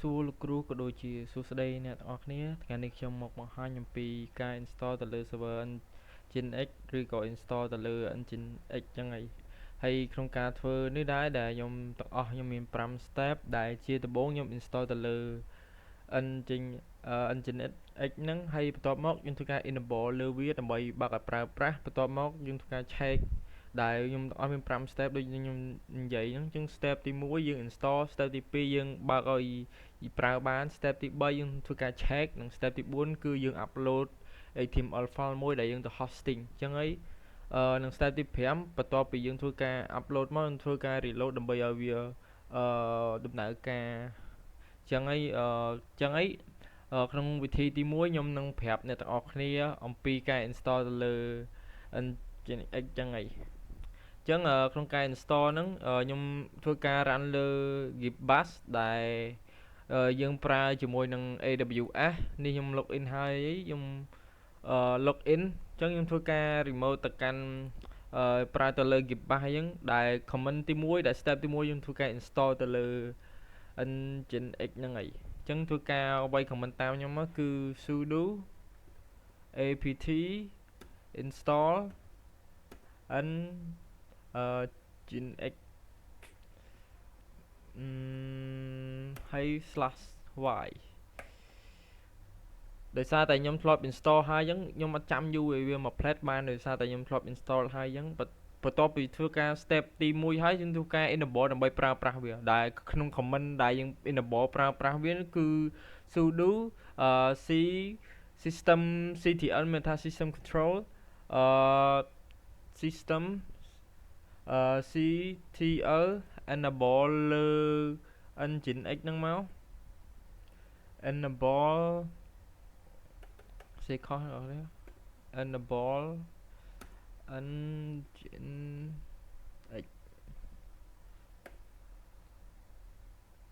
សួរលោកគ្រូក៏ដូចជាសួស្តីអ្នកទាំងអស់គ្នាថ្ងៃនេះខ្ញុំមកបង្ហាញអំពីការ install ទៅលើ server Nginx ឬក៏ install ទៅលើ Nginx ចឹងហើយក្នុងការធ្វើនេះដែរដែលខ្ញុំទាំងអស់ខ្ញុំមាន5 step ដែលជាដំបូងខ្ញុំ install ទៅលើ Nginx ហ្នឹងហើយបន្ទាប់មកយើងធ្វើការ enable លើវាដើម្បីបើកឲ្យប្រើប្រាស់បន្ទាប់មកយើងធ្វើការ check ដែលខ្ញុំទាំងអស់មាន5 step ដូចខ្ញុំនិយាយហ្នឹងចឹង step ទី1យើង install step ទី2យើងបើកឲ្យប្រើបាន step ទី3យើងធ្វើការ check និង step ទី4គឺយើង upload HTML file មួយដែលយើងទៅ hosting ចឹងហើយនិង step ទី5បន្ទាប់ពីយើងធ្វើការ upload មកយើងធ្វើការ reload ដើម្បីឲ្យវាដំណើរការចឹងហើយក្នុងវិធីទី1ខ្ញុំនឹងប្រាប់អ្នកទាំងអស់គ្នាអំពីការ install ទៅលើ Nginx ចឹងហើយចឹងក្នុងការ install ហ្នឹងខ្ញុំធ្វើការ run លើ Gitbash ដែលយើងប្រើជាមួយនឹង AWS នេះខ្ញុំ login ហើយខ្ញុំlogin ចឹងខ្ញុំធ្វើការ remote ទៅកាន់ប្រើទៅលើ Gitbash អញ្ចឹងដែល comment ទី1ដែល step ទី1យើងធ្វើការ install ទៅលើ Nginx ហ្នឹងហើយចឹងធ្វើការអ្វី comment តាមខ្ញុំមកគឺ sudo apt install Nginx ហើយ /y ដោយសារតែខ្ញុំធ្លាប់ install ហើយអញ្ចឹងខ្ញុំអត់ចាំយូរឲ្យវាមក plate បានដោយសារតែខ្ញុំធ្លាប់ install ហើយអញ្ចឹងបន្ទាប់ពីធ្វើការ step ទី1ហើយយើងធ្វើការ enable ដើម្បីប្រើប្រាស់វាដែលក្នុង comment ដែលយើង enable ប្រើប្រាស់វាគឺ sudo c systemctl មានថា system control system ctl enable លើ Nginx ហ្នឹងមក enable សេខុសអត់ទេ enable Nginx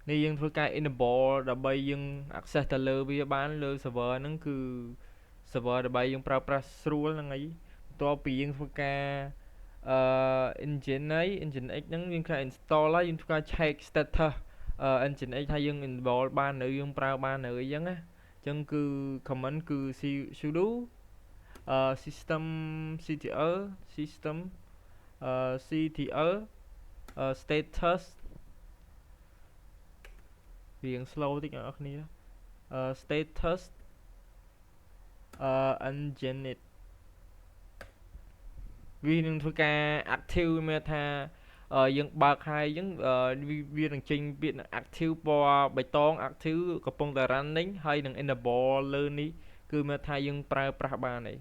នេះយើងធ្វើការ enable ដើម្បីយើង access ទៅលើវាបានលើ server ហ្នឹងគឺ server ដើម្បីយើងប្រើប្រាស់ស្រួលហ្នឹងហើយបន្ទាប់ពីយើងធ្វើការNginx ហ្នឹងយើងធ្វើ install ហើយយើងធ្វើការ check status Nginx ហើយយើង enable បាននៅយើងប្រើបាននៅអីចឹងណាចឹងគឺ comment គឺ sudo systemctl system ctl status រៀង slow តិចអ្នកនរគ្នា status Nginx វានឹងធ្វើការ active មានថាយើងបើកហើយអញ្ចឹងវានឹងចេញពាក្យ active ពណ៌បៃតង active កំពុងតែ running ហើយនឹង enable លើនេះគឺមានថាយើងប្រើប្រាស់បានហើយ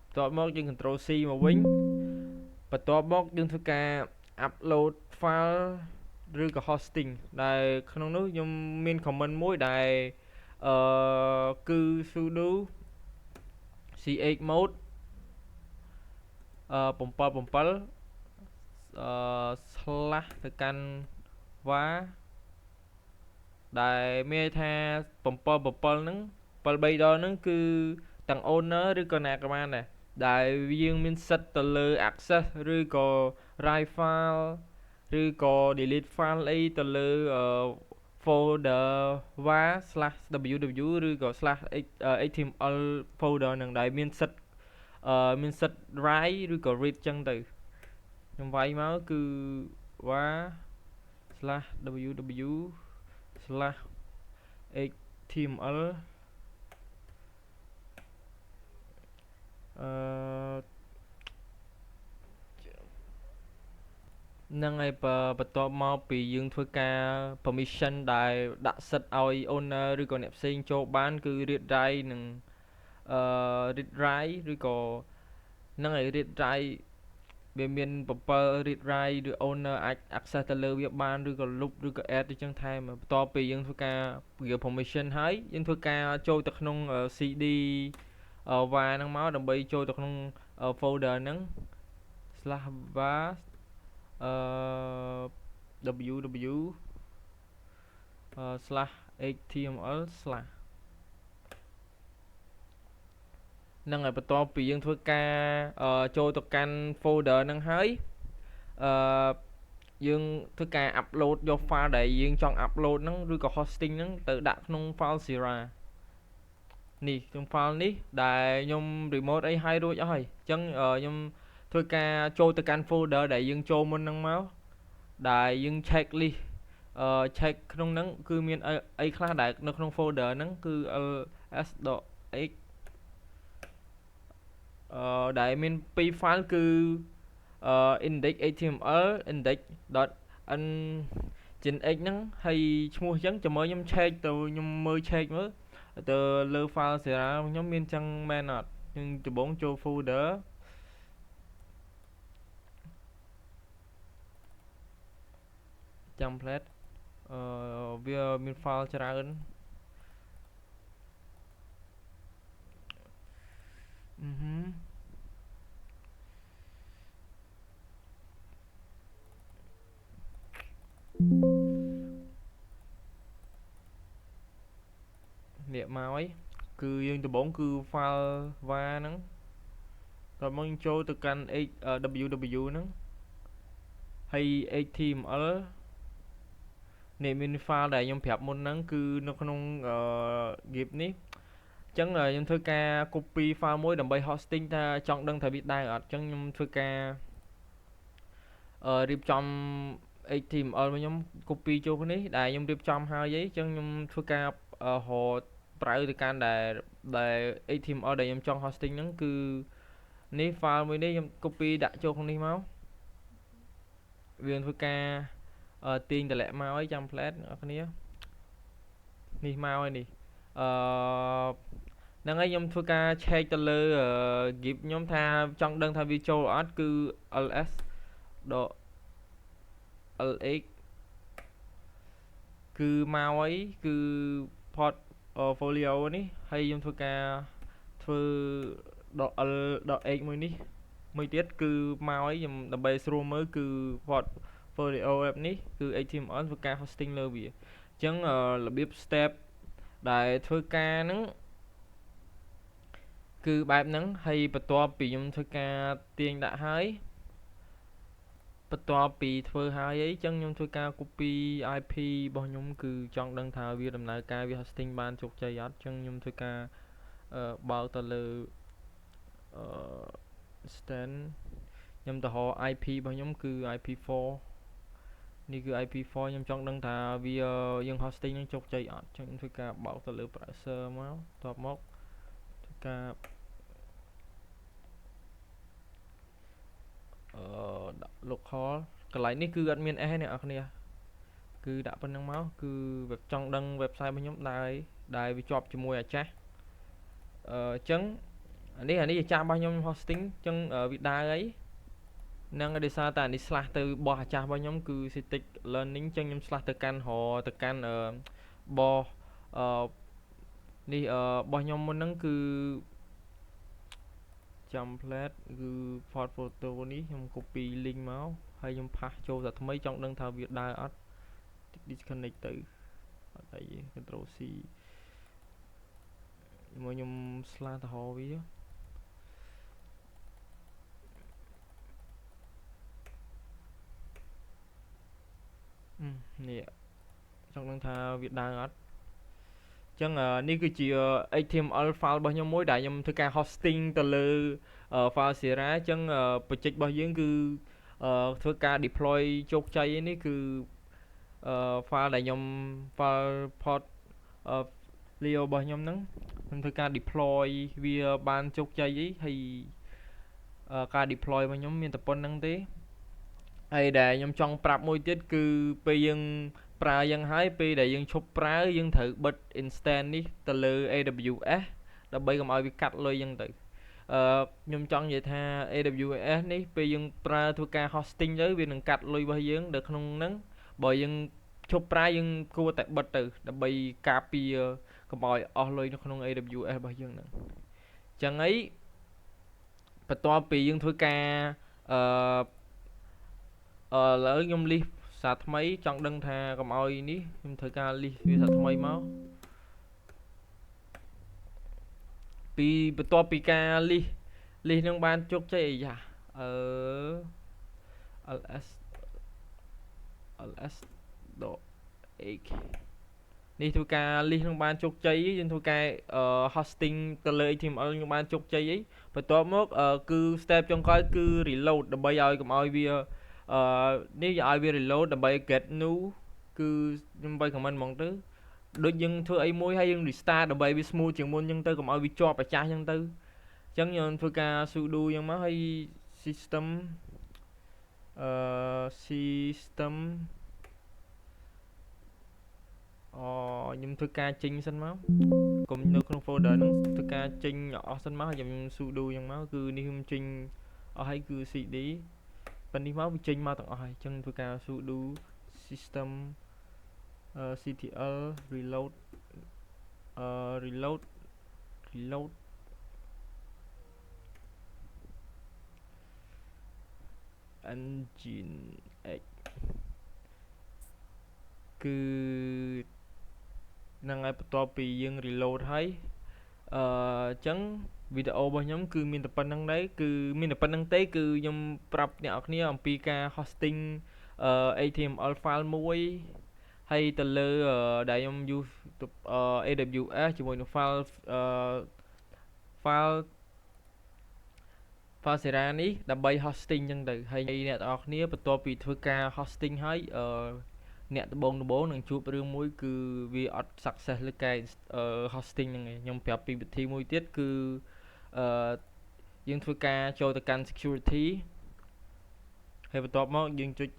បន្ទាប់មកយើង control C មកវិញបន្ទាប់មកយើងធ្វើការ upload file ឬក៏ hosting ដែលក្នុងនោះខ្ញុំមាន comment មួយដែលគឺ sudo chmod 77 slash ទៅកាន់ var ដែលមានថា77ហ្នឹង73ដងហ្នឹងគឺទាំង owner ឬក៏អ្នកក៏បានដែរដែលយើងមានសិទ្ធទៅលើ access ឬក៏ write file ឬក៏ delete file អីទៅលើ folder var/ww ឬក៏ /html folder ហ្នឹងដែលមានសិទ្ធ write ឬក៏ read ចឹងទៅខ្ញុំវាយមកគឺ var/ww/html ហ្នឹងហើយបន្ទាប់មកពីយើងធ្វើការ permission ដែលដាក់សិទ្ធឲ្យ owner ឬក៏អ្នកផ្សេងចូលបានគឺ read write និងread write ឬក៏ហ្នឹងហើយ read write វាមាន7 read write ឬ owner អាច access ទៅលើវាបានឬក៏ loop ឬក៏ add អញ្ចឹងថែមបន្ទាប់ពីយើងធ្វើការ permission ហើយយើងធ្វើការចូលទៅក្នុង cd var ហ្នឹងមកដើម្បីចូលទៅក្នុង folder ហ្នឹង /var ww /html/ ហ្នឹងហើយបន្ទាប់ពីយើងធ្វើការចូលទៅកាន់ folder ហ្នឹងហើយ dương thứ ca upload vô file để dương trong upload nó rồi có hosting nó tự đặt trong file Sierra nè trong file ní để nhung remote ấy hay rồi rồi chân nhung thôi ca trôi từ can folder để dương trôi môn năng máu để dương checklist check trong nắng cứ miền ấy class đại nó trong folder nắng cứ s.x đại miền p file cứ index html index dot an trên x nắng hay mua chấn cho mới nhóm check từ nhóm mới check mới từ lơ file sẽ ra nhóm miền chân man nhưng từ 4 cho folder template via miền file cho ra ấn nè mau ấy cứ dương từ 4 cứ file và nắng rồi mình cho từ căn ww nắng hay html nè mình file để nhóm phép môn nắng cứ nó không nghiệp ní chẳng là nhóm thư ca copy file mỗi đầm bay hosting ta chọn đăng thời bị đai ở chẳng nhóm thư ca điệp trong html mà nhóm copy cho cái ní đại nhóm điệp trong hai giấy chẳng nhóm thư ca hồ trái từ can để html để nhóm trong hosting nắng cứ ní file mới ní nhóm copy đã cho không đi máu viên thư ca tiên để lại mau ấy trong flash ở cái ní ní mau ấy nè năng ấy nhóm thư ca check từ lơ nghiệp nhóm tha trong đơn tha video art cứ ls độ lx cứ mau ấy cứ portfolio ní hay nhóm thư ca thư độ độ x mới ní mới tiết cứ mau ấy dùm đầm base room mới cứ portfolio em ní cứ html thư ca hosting lơ vì chẳng là biết step đại thư ca nắng cứ bài nắng hay bật to bị dùng thư ca tiền đã hái bật to bị thưa hai ấy chân nhung thư ca copy IP bao nhung cứ chọn đăng thảo việc làm lại ca việc hosting ban chụp chạy át chân nhung thư ca bao tờ lơ stand nhung tờ họ IP bao nhung cứ IP4 นี่คือ IP4 ខ្ញុំចង់ដឹងថាវាយើង hosting នឹងជោគជ័យអត់ចឹងធ្វើការបោកទៅលើ browser មកតបមកធ្វើការដាក់ local កន្លែងនេះគឺអត់មាន S ទេអ្នកនរគ្នាគឺដាក់ប៉ុណ្្នឹងមកគឺចង់ដឹង website របស់ខ្ញុំដែលវាជាប់ជាមួយអាចាស់ចឹងអានេះអាចាស់របស់ខ្ញុំ hosting ចឹងវាដើរអីនឹងដោយសារតែនេះ slash ទៅបោះអាចាស់របស់ខ្ញុំគឺ static learning ចឹងខ្ញុំ slash ទៅកាន់ទៅកាន់បោះនេះបោះខ្ញុំមុនហ្នឹងគឺ template គឺ port photo នេះខ្ញុំ copy link មកហើយខ្ញុំ pass ចូលតែថ្មីចង់ដឹងថាវាដើរអត់ disconnect ទៅអត់អី control C មកខ្ញុំ slash ទៅហៅវានេះចង់ដឹងថាវាដើរអត់ចឹងនេះគឺជា HTML file របស់ខ្ញុំមួយដែលខ្ញុំធ្វើការ hosting ទៅលើ file Sierra ចឹង project របស់យើងគឺធ្វើការ deploy ជោគជ័យនេះគឺ file ដែលខ្ញុំ file port Leo របស់ខ្ញុំហ្នឹងខ្ញុំធ្វើការ deploy វាបានជោគជ័យហើយការ deploy របស់ខ្ញុំមានតែប៉ុណ្្នឹងទេហើយដែលខ្ញុំចង់ប្រាប់មួយទៀតគឺពេលយើងប្រើយ៉ាងហើយពេលដែលយើងឈប់ប្រើយើងត្រូវបិទ instance នេះទៅលើ AWS ដើម្បីកុំឲ្យវាកាត់លុយយ៉ាងទៅខ្ញុំចង់និយាយថា AWS នេះពេលយើងប្រើធ្វើការ hosting ទៅវានឹងកាត់លុយរបស់យើងនៅក្នុងហ្នឹងបើយើងឈប់ប្រើយើងគួរតែបិទទៅដើម្បីការពារកុំឲ្យអស់លុយនៅក្នុង AWS របស់យើងហ្នឹងអញ្ចឹងហើយបន្ទាប់ពីយើងធ្វើការឥឡូវខ្ញុំ list សារថ្មីចង់ដឹងថាកុំឲ្យនេះខ្ញុំធ្វើការ list វាសារថ្មីមកពីបន្ទាប់ពីការ list នឹងបានជោគជ័យអាយ៉ាls ls.h នេះធ្វើការ list នឹងបានជោគជ័យយើងធ្វើការhosting ទៅលើ HTML យើងបានជោគជ័យអីបន្ទាប់មកគឺ step ចុងក្រោយគឺ reload ដើម្បីឲ្យកុំឲ្យវានេះឲ្យវា reload ដើម្បី get new គឺខ្ញុំបើ comment ហ្មងទៅដូចយើងធ្វើអីមួយហើយយើង restart ដើម្បីវា smooth ជាងមុនអញ្ចឹងទៅកុំឲ្យវាជាប់អាចាស់អញ្ចឹងទៅអញ្ចឹងយើងធ្វើការ sudo អញ្ចឹងមកហើយ system system ខ្ញុំធ្វើការចេញសិនមកកុំនៅក្នុង folder ហ្នឹងធ្វើការចេញអស់សិនមកហើយខ្ញុំ sudo អញ្ចឹងមកគឺនេះខ្ញុំចេញអស់ហើយគឺ cd ប៉ុន្នេះមកវាចេញមកទាំងអស់ហើយអញ្ចឹងធ្វើការ sudo system ctl reload reload nginx គឺនឹងឲ្យបន្ទាប់ពីយើង reload ហើយអញ្ចឹងវីដេអូរបស់ខ្ញុំគឺមានតែប៉ុណ្្នឹងដែរគឺមានតែប៉ុណ្្នឹងទេគឺខ្ញុំប្រាប់អ្នកនរគ្នាអំពីការ hosting HTML file មួយហើយទៅលើដែលខ្ញុំ use AWS ជាមួយនឹង file Sera នេះដើម្បី hosting អញ្ចឹងទៅហើយអ្នកនរគ្នាបន្ទាប់ពីធ្វើការ hosting ហើយអ្នកដំបងនឹងជួបរឿងមួយគឺវាអត់ success លើការ hosting ហ្នឹងឯងខ្ញុំប្រាប់ពីវិធីមួយទៀតគឺយើងធ្វើការចូលទៅកាន់ security ហើយបន្ទាប់មកយើងចុច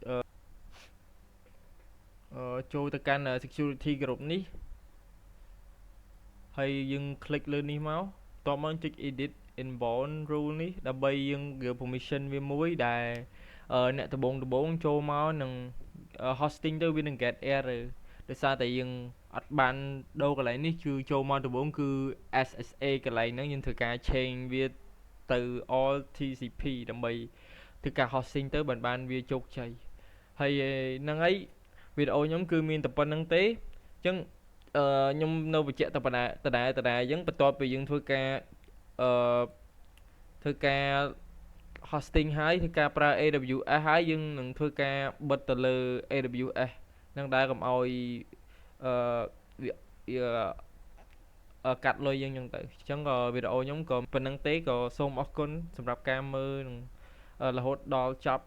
ចូលទៅកាន់ security group នេះហើយយើង click លើនេះមកបន្ទាប់មកចុច edit inbound rule នេះដើម្បីយើង permission វាមួយដែលអ្នកដំបងចូលមកនឹងhosting ទៅវានឹង get error ដោយសារតែយើងអត់បានដូរកន្លែងនេះគឺចូលមកដំបូងគឺ SSA កន្លែងហ្នឹងយើងធ្វើការ change វាទៅ all TCP ដើម្បីធ្វើការ hosting ទៅបានវាជោគជ័យហើយហ្នឹងហើយវីដេអូខ្ញុំគឺមានតែប៉ុណ្្នឹងទេអញ្ចឹងខ្ញុំនៅបញ្ជាក់តែប៉ុណ្ណាដដែលអញ្ចឹងបន្ទាប់ពីយើងធ្វើការ hosting ហើយធ្វើការប្រើ AWS ហើយយើងនឹងធ្វើការបិទទៅលើ AWS នឹងដែរកុំឲ្យវាកាត់លុយយើងអញ្ចឹងទៅអញ្ចឹងក៏វីដេអូខ្ញុំក៏ប៉ុណ្្នឹងទេក៏សូមអរគុណសម្រាប់ការមើលនិងរហូតដល់ចប់